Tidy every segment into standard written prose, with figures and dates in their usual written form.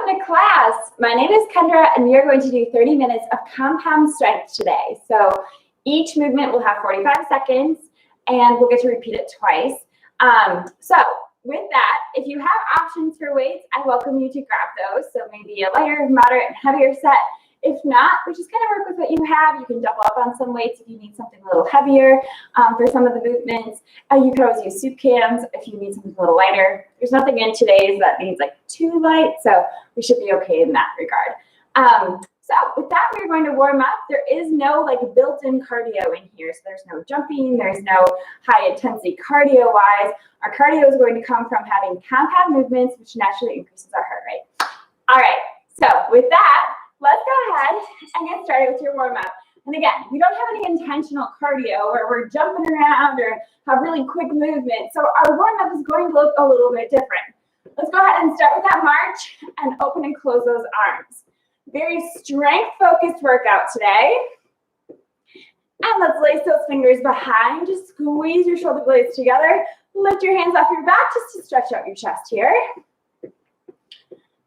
to class. My name is Kendra, and we are going to do 30 minutes of compound strength today. So each movement will have 45 seconds, and we'll get to repeat it twice. So with that, if you have options for weights, I welcome you to grab those. So maybe a lighter, moderate, and heavier set. If not, we just kind of work with what you have. You can double up on some weights if you need something a little heavier for some of the movements. You can always use soup cans if you need something a little lighter. There's nothing in today's that needs like too light, so we should be okay in that regard. So with that, we're going to warm up. There is no like built-in cardio in here, so there's no jumping, there's no high intensity cardio-wise. Our cardio is going to come from having compound movements, which naturally increases our heart rate. All right, so with that, let's go ahead and get started with your warm-up. And again, we don't have any intentional cardio where we're jumping around or have really quick movement. So our warm-up is going to look a little bit different. Let's go ahead and start with that march and open and close those arms. Very strength-focused workout today. And let's lace those fingers behind. Just squeeze your shoulder blades together. Lift your hands off your back just to stretch out your chest here.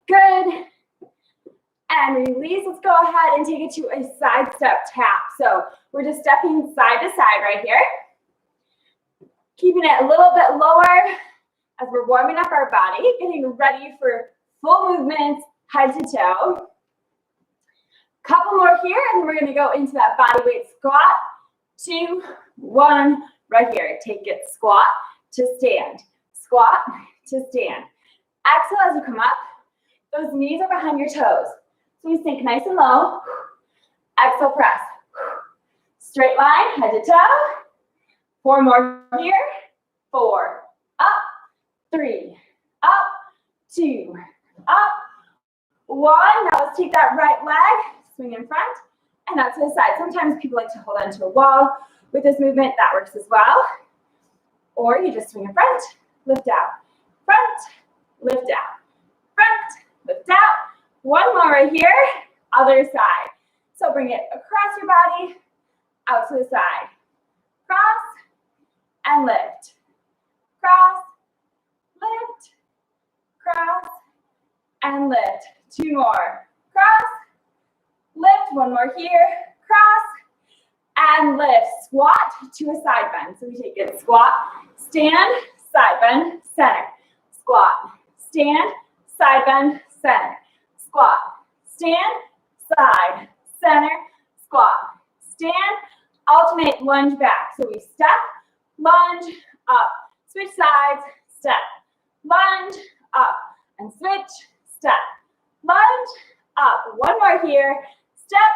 Good. And release. Let's go ahead and take it to a side step tap. So we're just stepping side to side right here. Keeping it a little bit lower as we're warming up our body, getting ready for full movements, head to toe. Couple more here, and we're gonna go into that body weight squat. 2, 1, right here. Take it, squat to stand, squat to stand. Exhale as you come up. Those knees are behind your toes. So you sink nice and low. Exhale, press. Straight line, head to toe. 4 more here. 4, up, 3, up, 2, up, 1. Now let's take that right leg, swing in front, and out to the side. Sometimes people like to hold on to a wall with this movement. That works as well. Or you just swing in front, lift out, front, lift out, front, lift out. 1 more right here, other side. So bring it across your body, out to the side. Cross and lift. Cross, lift, cross, and lift. 2 more. Cross, lift. 1 more here. Cross, and lift. Squat to a side bend. So we take it squat, stand, side bend, center. Squat, stand, side bend, center. Squat, stand, side, center, squat, stand, alternate lunge back. So we step, lunge, up, switch sides, step, lunge, up, and switch, step, lunge, up. 1 more here, step,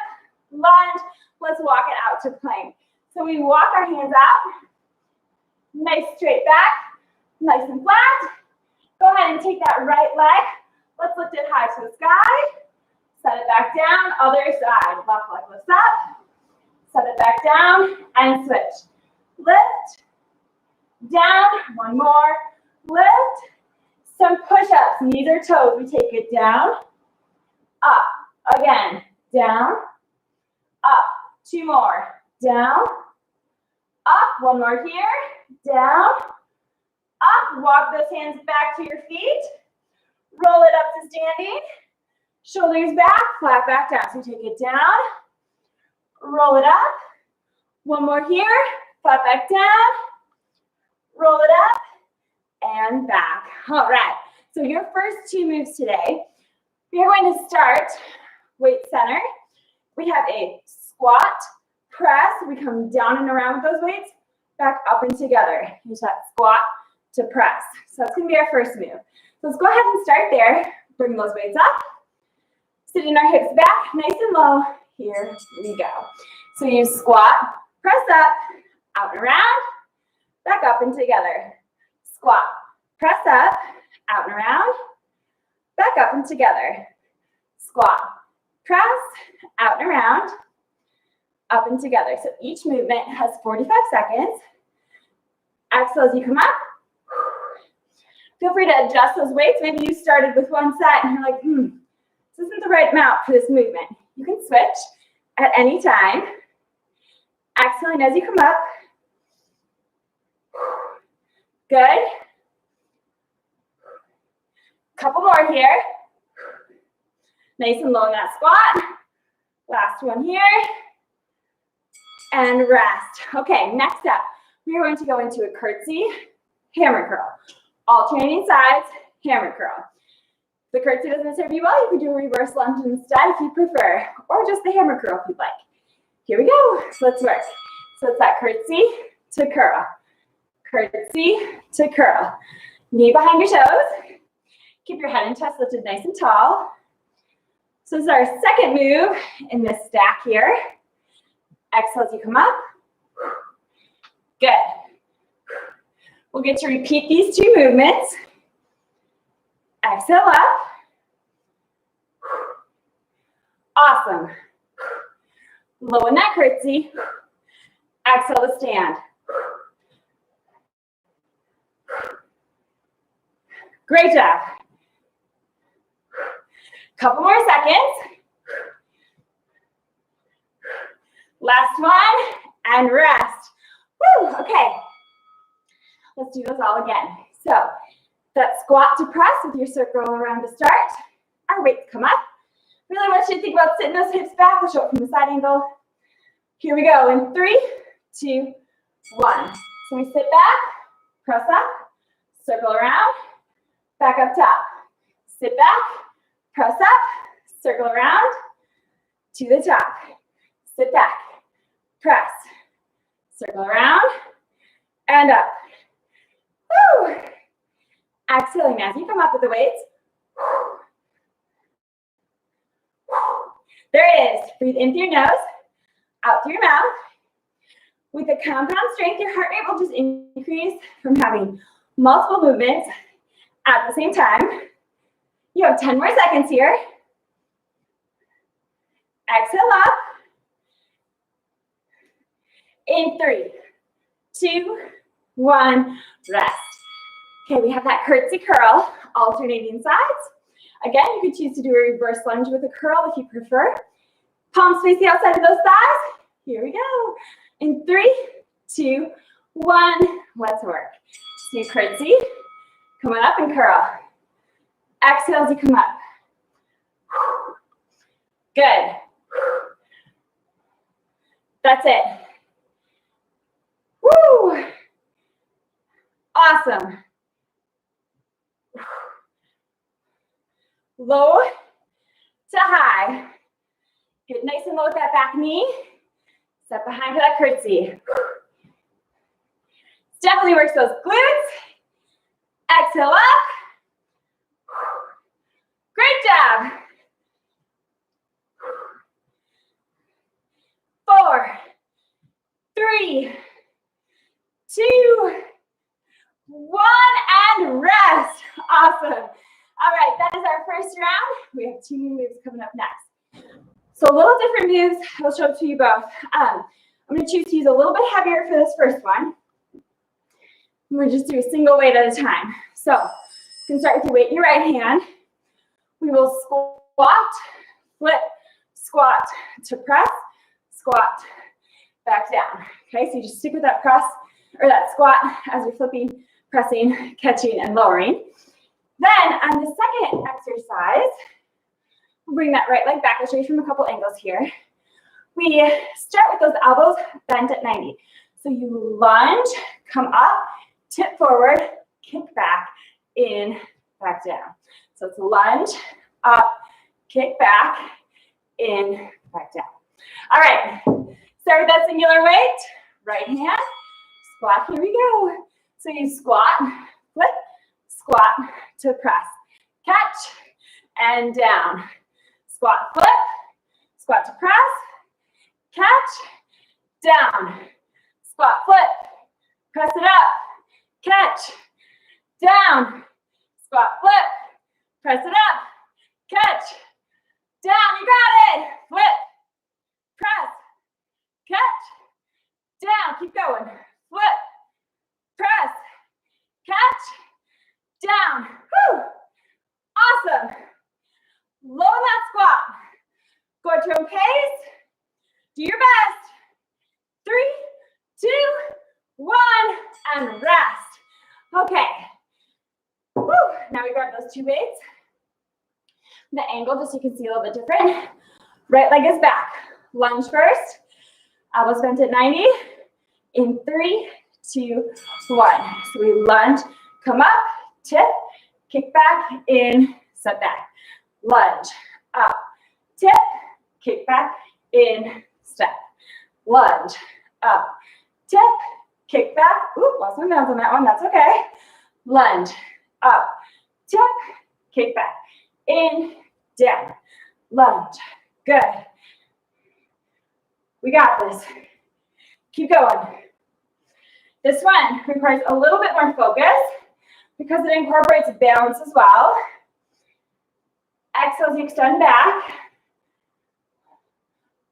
lunge. Let's walk it out to plank. So we walk our hands out, nice straight back, nice and flat. Go ahead and take that right leg. Let's lift it high to the sky. Set it back down, other side. Left leg lifts up. Set it back down and switch. Lift, down, 1 more. Lift, some push-ups, knees or toes. We take it down, up, again, down, up. 2 more, down, up. 1 more here, down, up. Walk those hands back to your feet. Roll it up to standing. Shoulders back, flat back down. So take it down, roll it up. 1 more here, flat back down, roll it up, and back. All right, so your first 2 moves today, we are going to start weight center. We have a squat, press. We come down and around with those weights, back up and together. Use that squat to press. So that's going to be our first move. So let's go ahead and start there. Bring those weights up. Sitting our hips back, nice and low. Here we go. So you squat, press up, out and around, back up and together. Squat, press up, out and around, back up and together. Squat, press, out and around, up and together. So each movement has 45 seconds. Exhale as you come up. Feel free to adjust those weights. Maybe you started with 1 set and you're like, this isn't the right amount for this movement. You can switch at any time. Exhaling as you come up. Good. Couple more here. Nice and low in that squat. Last one here. And rest. Okay, next up, we're going to go into a curtsy hammer curl. Alternating sides, hammer curl. If the curtsy doesn't serve you well, you can do a reverse lunge instead if you prefer, or just the hammer curl if you'd like. Here we go. Let's work. So it's that curtsy to curl. Curtsy to curl. Knee behind your toes. Keep your head and chest lifted nice and tall. So this is our second move in this stack here. Exhale as you come up. Good. We'll get to repeat these two movements. Exhale up. Awesome. Low in that curtsy. Exhale to stand. Great job. Couple more seconds. Last one, and rest. Woo, okay. Let's do those all again. So, that squat to press with your circle around to start. Our weights come up. Really want you to think about sitting those hips back. We'll show it from the side angle. Here we go in 3, 2, 1. So we sit back, press up, circle around, back up top. Sit back, press up, circle around, to the top. Sit back, press, circle around, and up. Woo! Exhaling as you come up with the weights. There it is. Breathe in through your nose, out through your mouth. With the compound strength, your heart rate will just increase from having multiple movements at the same time. You have 10 more seconds here. Exhale up. In 3, 2, 1, rest. Okay, we have that curtsy curl, alternating sides. Again, you could choose to do a reverse lunge with a curl if you prefer. Palms face the outside of those thighs. Here we go. In 3, 2, 1, let's work. So you curtsy, coming up and curl. Exhale as you come up. Good. That's it. Woo! Awesome. Low to high. Get nice and low with that back knee. Step behind for that curtsy. Definitely works those glutes. Exhale up. Great job. 4, 3, 2, 1, and rest. Awesome. All right, that is our first round. We have 2 new moves coming up next. So a little different moves. I'll show it to you both. I'm going to choose to use a little bit heavier for this first one. We'll just do a single weight at a time. So you can start with your weight in your right hand. We will squat, flip, squat to press, squat, back down. Okay, so you just stick with that press or that squat as you're flipping, pressing, catching, and lowering. Then on the second exercise, we'll bring that right leg back. I'll show you from a couple angles here. We start with those elbows bent at 90. So you lunge, come up, tip forward, kick back, in, back down. So it's lunge, up, kick back, in, back down. All right, start with that singular weight. Right hand, squat, here we go. So you squat, flip, squat to press, catch, and down. Squat, flip, squat to press, catch, down. Squat, flip, press it up, catch, down. Squat, flip, press it up, catch, down. You got it. Flip, press, catch, down. Keep going. Flip, press, catch, down. Whew. Awesome. Low in that squat. Go at your own pace. Do your best. 3, 2, 1, and rest. Okay. Woo. Now we grab those 2 weights. the angle just so you can see a little bit different. Right leg is back. Lunge first. Elbows bent at 90. In 3, 2, 1. So we lunge, come up, tip, kick back, in, set back. Lunge, up, tip, kick back, in, step. Lunge, up, tip, kick back. Ooh, lost my balance on that one, that's okay. Lunge, up, tip, kick back, in, down. Lunge, good. We got this. Keep going. This one requires a little bit more focus because it incorporates balance as well. Exhale as you extend back.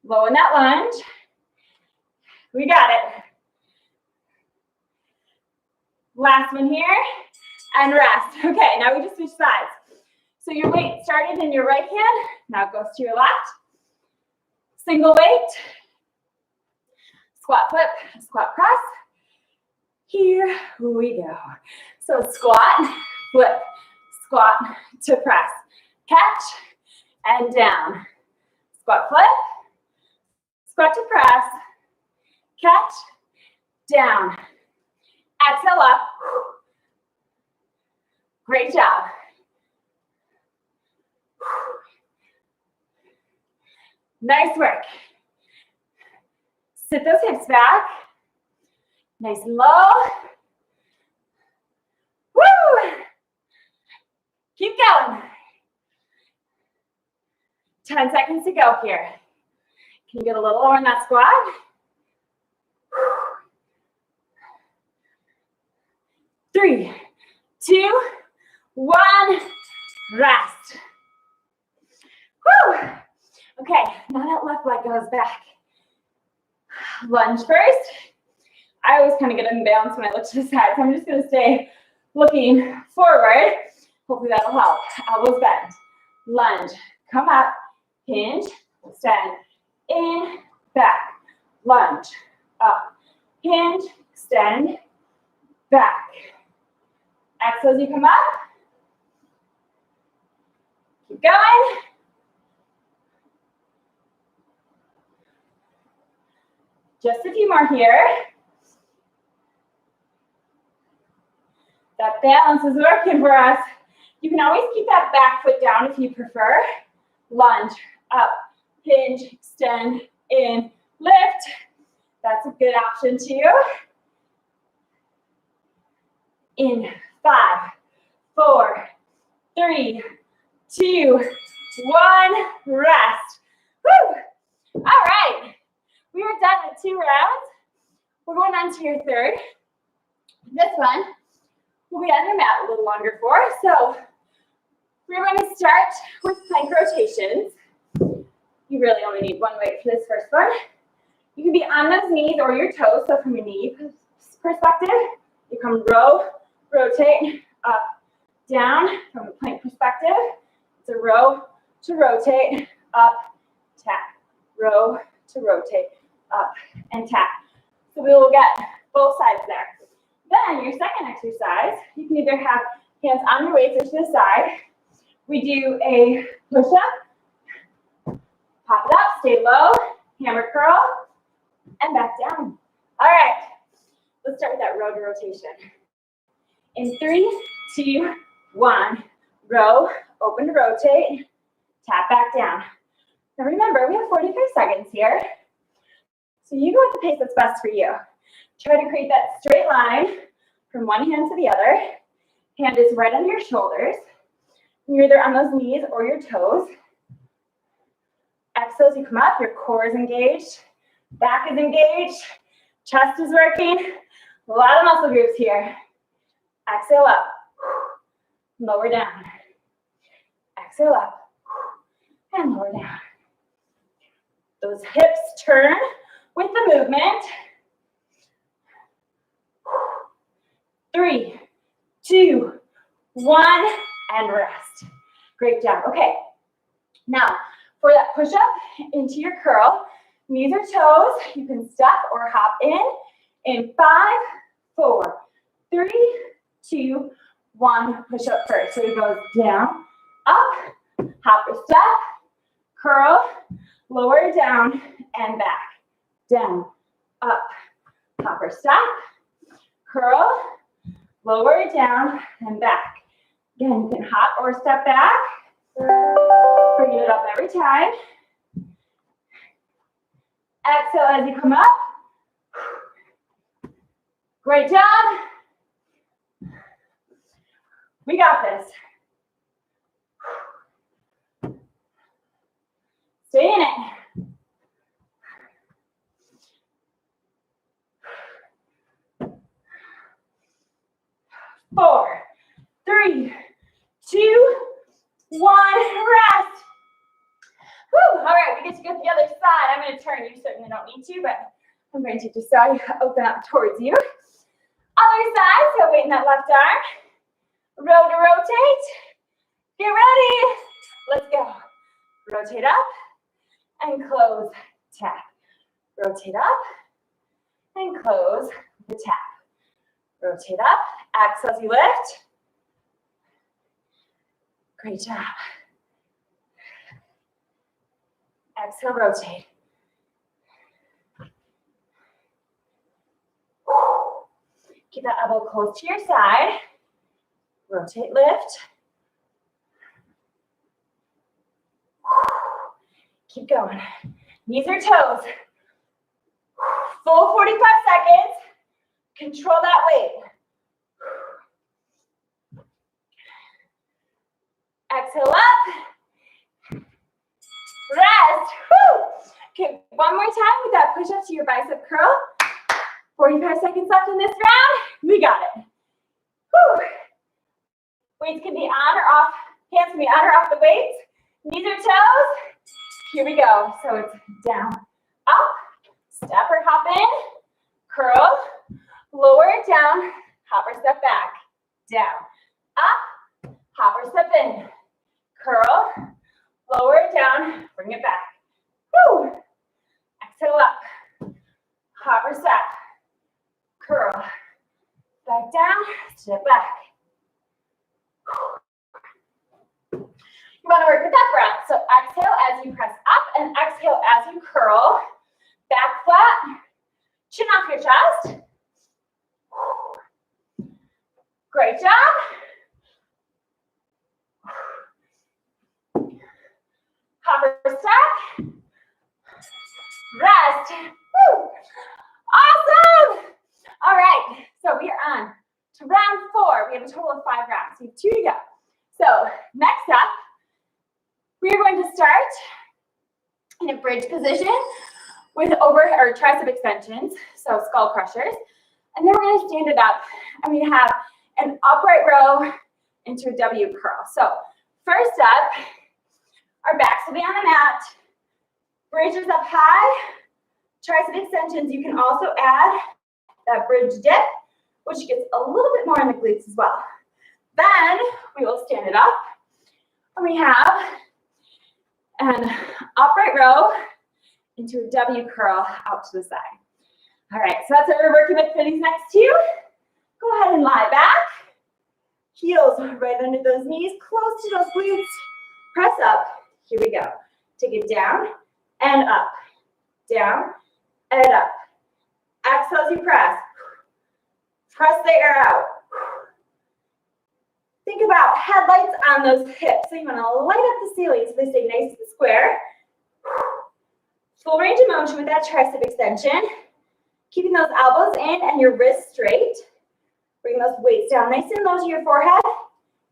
Low in that lunge. We got it. Last one here, and rest. Okay, now we just switch sides. So your weight started in your right hand, now it goes to your left. Single weight. Squat flip, squat press. Here we go. So squat, flip, squat to press. Catch, and down. Squat flip, squat to press. Catch, down. Exhale up. Great job. Nice work. Sit those hips back. Nice and low. Woo! Keep going. 10 seconds to go here. Can you get a little lower in that squat? 3, 2, 1, rest. Woo! Okay, now that left leg goes back. Lunge first. I always kind of get imbalanced when I look to the side, so I'm just going to stay looking forward. Hopefully that'll help. Elbows bent. Lunge. Come up. Hinge. Extend. In. Back. Lunge. Up. Hinge. Extend. Back. Exhale as you come up. Keep going. Just a few more here. That balance is working for us. You can always keep that back foot down if you prefer. Lunge, up, hinge, extend, in, lift. That's a good option too. In 5, 4, 3, 2, 1, rest. Woo! All right. We are done with 2 rounds. We're going on to your third. This one we'll be on your mat a little longer for. So we're going to start with plank rotations. You really only need one weight for this first one. You can be on those knees or your toes. So from a knee perspective, you come row, rotate, up, down. From a plank perspective, it's a row to rotate, up, tap, row to rotate, up, and tap. So we will get both sides there. Then your second exercise, you can either have hands on your weights or to the side. We do a push-up, pop it up, stay low, hammer curl, and back down. All right, let's start with that row to rotation. In 3, 2, 1, row, open to rotate, tap back down. Now remember, we have 45 seconds here. So you go at the pace that's best for you. Try to create that straight line from one hand to the other. Hand is right on your shoulders. You're either on those knees or your toes. Exhale as you come up, your core is engaged, back is engaged, chest is working. A lot of muscle groups here. Exhale up, lower down. Exhale up, and lower down. Those hips turn with the movement. 3, 2, 1, and rest. Great job. Okay, now for that push-up into your curl, knees or toes, you can step or hop in 5, 4, 3, 2, 1, push up first. So it goes down, up, hopper step, curl, lower down and back, down, up, hopper step, curl, lower down and back. Again, you can hop or step back, bringing it up every time. Exhale as you come up. Great job. We got this. Stay in it. 4, 3, 2, 1, rest. Whew. All right, we get to go to the other side. I'm going to turn. You certainly don't need to, but I'm going to just open up towards you. Other side, so weight in that left arm. Row to rotate. Get ready. Let's go. Rotate up and close, tap. Rotate up and close the tap. Rotate up, exhale as you lift. Great job. Exhale, rotate. Keep that elbow close to your side. Rotate, lift. Keep going. Knees or toes. Full 45 seconds. Control that weight. Exhale up. Rest. Woo. Okay, one more time with that push up to your bicep curl. 45 seconds left in this round. We got it. Woo. Weights can be on or off. Hands can be on or off the weights. Knees or toes. Here we go. So it's down, up, step or hop in, curl, lower down, hop or step back, down, up, hop or step in, curl, lower down, bring it back. Woo. Exhale up, hop or step, curl, back down, step back. You want to work with that breath. So exhale as you press up and exhale as you curl. Back flat, chin off your chest. Great job. Hopper step. Rest. Woo. Awesome. All right, so we are on to round 4. We have a total of 5 rounds. We have 2 to go. So next up, we are going to start in a bridge position with tricep extensions, so skull crushers. And then we're going to stand it up, and we have an upright row into a W curl. So first up, our backs will be on the mat. Bridges up high, tricep extensions. You can also add that bridge dip, which gets a little bit more in the glutes as well. Then we will stand it up, and we have an upright row into a W curl out to the side. All right, so that's what we're working with for these next 2. Go ahead and lie back. Heels right under those knees, close to those glutes. Press up. Here we go. Take it down and up. Down and up. Exhale as you press. Press the air out. Think about headlights on those hips. So you want to light up the ceiling so they stay nice and square. Full range of motion with that tricep extension. Keeping those elbows in and your wrists straight. Bring those weights down nice and low to your forehead.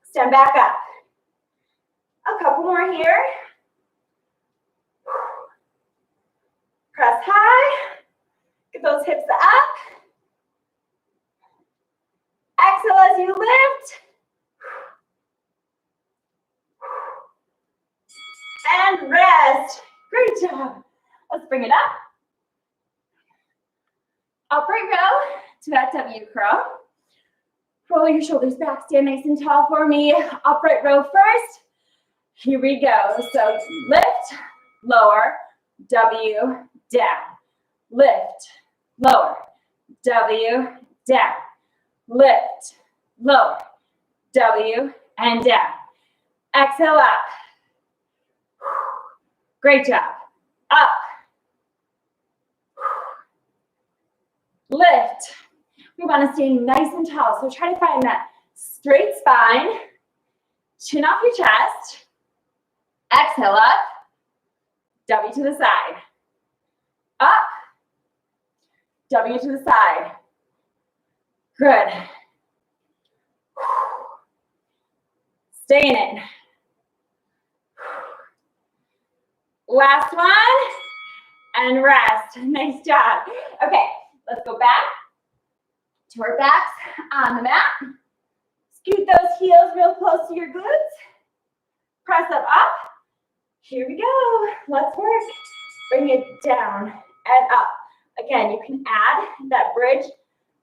Stand back up. A couple more here. Press high. Get those hips up. Exhale as you lift. And rest. Great job. Let's bring it up. Upright row to that W curl. Roll your shoulders back. Stand nice and tall for me. Upright row first. Here we go. So lift, lower, W, down. Lift, lower, W, down. Lift, lower, W, and down. Exhale up. Great job. Up. Lift. We want to stay nice and tall, so try to find that straight spine. Chin off your chest. Exhale up. W to the side. Up. W to the side. Good. Stay in it. Last one. And rest. Nice job. Okay, let's go back to our backs on the mat. Scoot those heels real close to your glutes. Press up. Here we go. Let's work. Bring it down and up. Again, you can add that bridge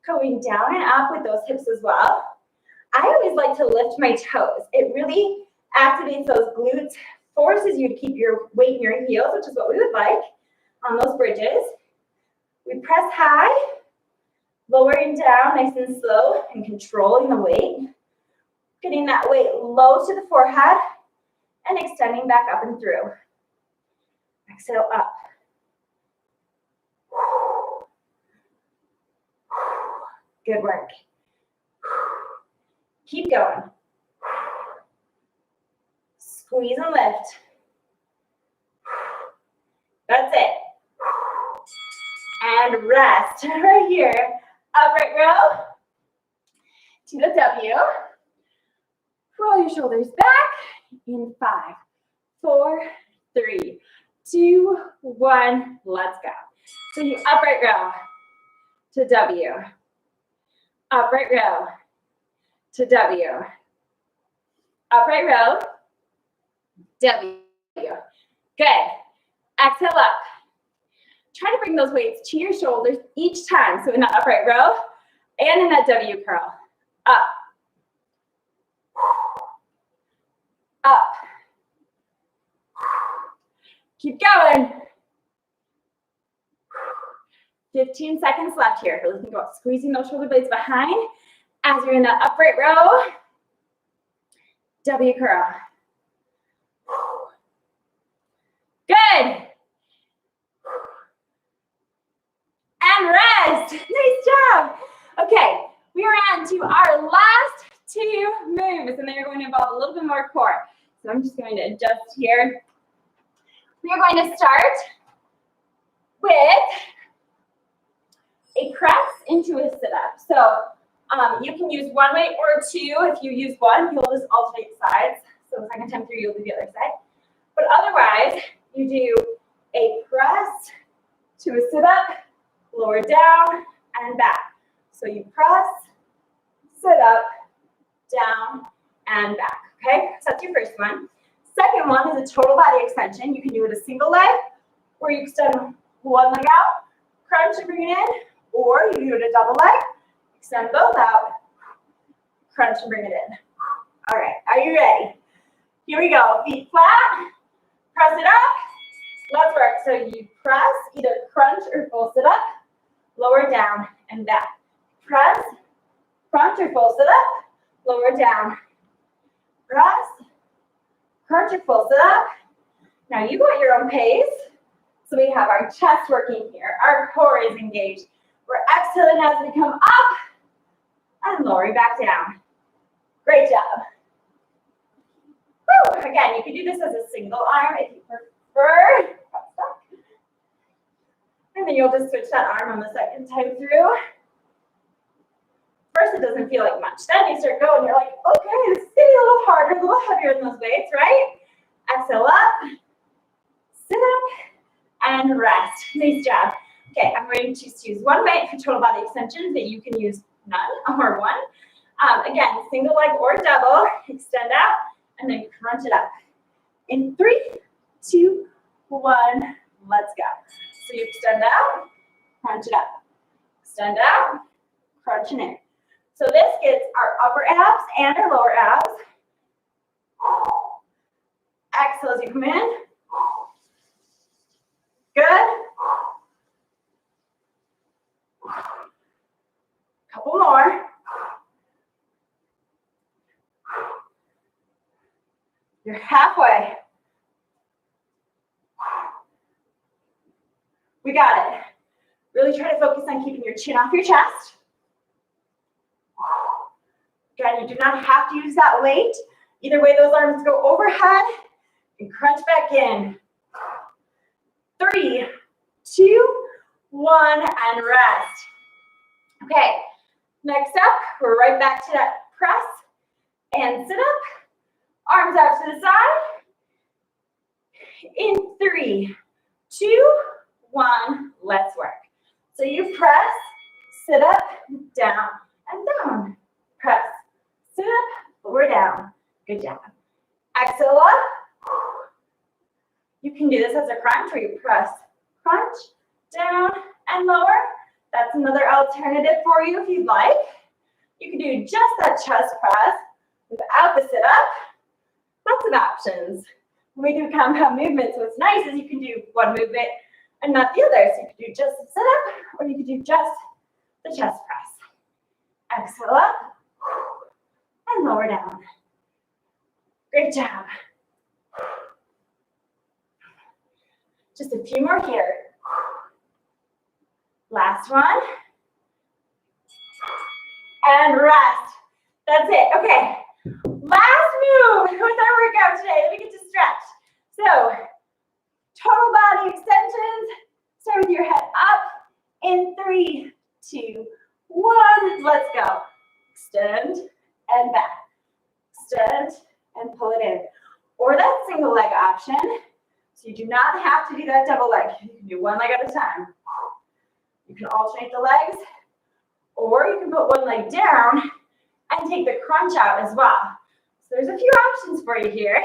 going down and up with those hips as well. I always like to lift my toes. It really activates those glutes, forces you to keep your weight in your heels, which is what we would like on those bridges. We press high, lowering down nice and slow and controlling the weight. Getting that weight low to the forehead and extending back up and through. Exhale up. Good work. Keep going. Squeeze and lift. That's it. And rest right here. Upright row to the W. Roll your shoulders back in 5, 4, 3, 2, 1. Let's go. So you upright row to W. Upright row to W. Upright row, W. Good. Exhale up. Try to bring those weights to your shoulders each time. So in that upright row and in that W curl. Up. Up. Keep going. 15 seconds left here. Really think about squeezing those shoulder blades behind as you're in that upright row. W curl. Good. And rest. Nice job. Okay, we are on to our last 2 moves, and they're going to involve a little bit more core. So I'm just going to adjust here. We are going to start with a press into a sit-up. So you can use one weight or 2. If you use one, you'll just alternate sides. So the second time through, you'll do the other side. But otherwise, you do a press to a sit-up, lower down, and back. So you press, sit up, down, and back. Okay, so that's your first one. Second one is a total body extension. You can do it a single leg, or you extend one leg out, crunch and bring it in, or you do it a double leg, extend both out, crunch and bring it in. All right, are you ready? Here we go. Feet flat, press it up. Let's work. So you press, either crunch or full sit up, lower down and back. Press, crunch or full sit up, lower down. Press, crunch or full sit up. Now you got your own pace. So we have our chest working here. Our core is engaged. We're exhaling as we come up and lowering back down. Great job. Woo. Again, you can do this as a single arm if you prefer. And then you'll just switch that arm on the second time through. First, it doesn't feel like much. Then you start going, you're like, okay, this is getting a little harder, a little heavier than those weights, right? Exhale up, sit up, and rest. Nice job. Okay, I'm going to choose one weight for total body extensions, but you can use none or one. Again, single leg or double, extend out, and then crunch it up. In 3, 2, 1, let's go. So you extend out, crunch it up. Extend out, crunch it in. So this gets our upper abs and our lower abs. Exhale as you come in. Good. Couple more. You're halfway. We got it. Really try to focus on keeping your chin off your chest. Again, you do not have to use that weight. Either way, those arms go overhead and crunch back in. 3, 2, 1, and rest. Okay, next up, we're right back to that press and sit up. Arms out to the side. In 3, 2, 1, let's work. So you press, sit up, down, and down. Press, sit up, lower down. Good job. Exhale up. You can do this as a crunch where you press, crunch, down, and lower. That's another alternative for you if you'd like. You can do just that chest press without the sit up. Lots of options. When we do compound movements, what's nice is you can do one movement and not the other. So you can do just the sit up, or you can do just the chest press. Exhale up and lower down. Great job. Just a few more here. Last one. And rest. That's it. Okay. Last move with our workout today. Let me get to stretch. So, total body extensions. Start with your head up. In 3, 2, 1. Let's go. Extend and back. Extend and pull it in. Or that single leg option. So you do not have to do that double leg. You can do one leg at a time. You can alternate the legs, or you can put one leg down and take the crunch out as well. So there's a few options for you here.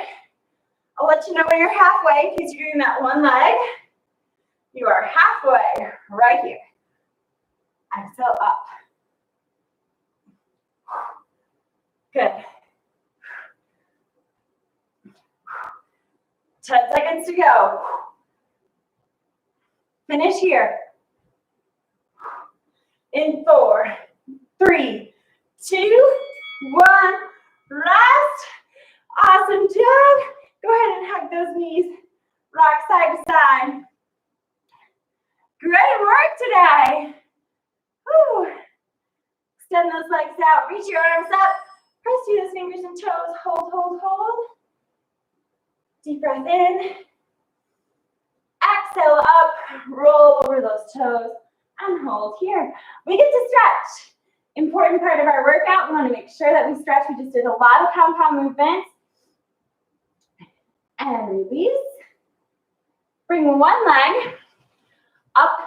I'll let you know when you're halfway in case you're doing that one leg. You are halfway right here. Exhale up. Good. 10 seconds to go. Finish here. In 4, 3, 2, 1. Rest. Awesome job. Go ahead and hug those knees. Rock side to side. Great work today. Whew. Extend those legs out. Reach your arms up. Press through those fingers and toes. Hold, hold, hold. Deep breath in. Exhale up. Roll over those toes and hold here. We get to stretch. Important part of our workout. We want to make sure that we stretch. We just did a lot of compound movements. And release. Bring one leg up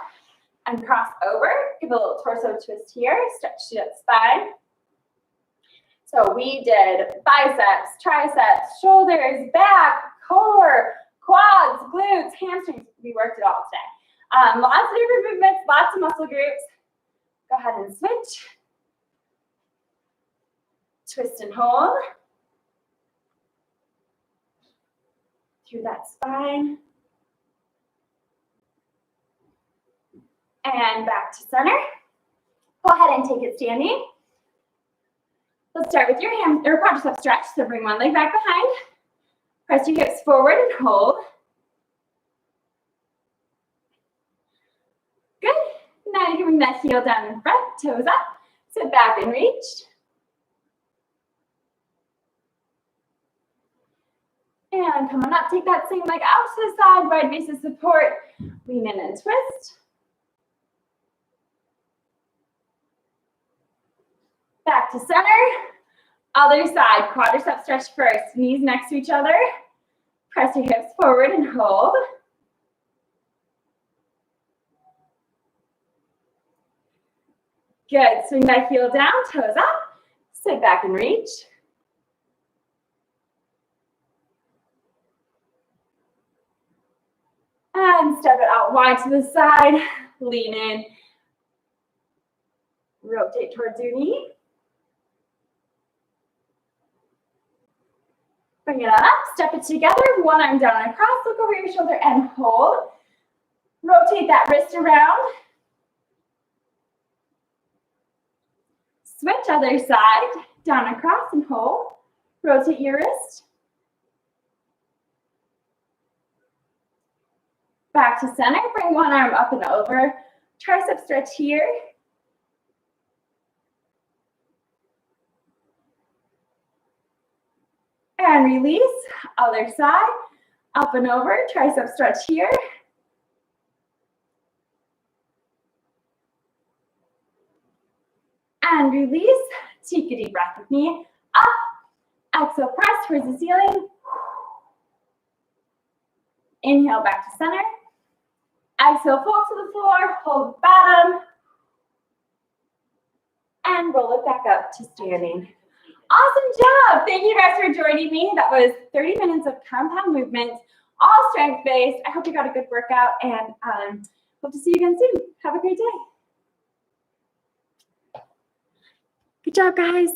and cross over. Give a little torso twist here. Stretch that spine. So we did biceps, triceps, shoulders, back, core, quads, glutes, hamstrings. We worked it all today. Lots of different movements, lots of muscle groups. Go ahead and switch. Twist and hold. Through that spine. And back to center. Go ahead and take it standing. Let's start with your quadriceps stretch. So bring one leg back behind. Press your hips forward and hold. Good. Now you can bring that heel down in front, toes up. Sit back and reach. And come on up. Take that same leg out to the side. Wide base of support. Lean in and twist. Back to center. Other side. Quadriceps stretch first. Knees next to each other. Press your hips forward and hold. Good. Swing that heel down. Toes up. Sit back and reach. And step it out wide to the side. Lean in. Rotate towards your knee. Bring it on up. Step it together. One arm down and across. Look over your shoulder and hold. Rotate that wrist around. Switch other side. Down across and hold. Rotate your wrist. Back to center. Bring one arm up and over. Tricep stretch here. And release. Other side. Up and over. Tricep stretch here. And release. Take a deep breath with me. Up. Exhale, press towards the ceiling. Inhale, back to center. Exhale, fall to the floor. Hold the bottom. And roll it back up to standing. Awesome job. Thank you guys for joining me. That was 30 minutes of compound movements, all strength-based. I hope you got a good workout, and hope to see you again soon. Have a great day. Good job, guys.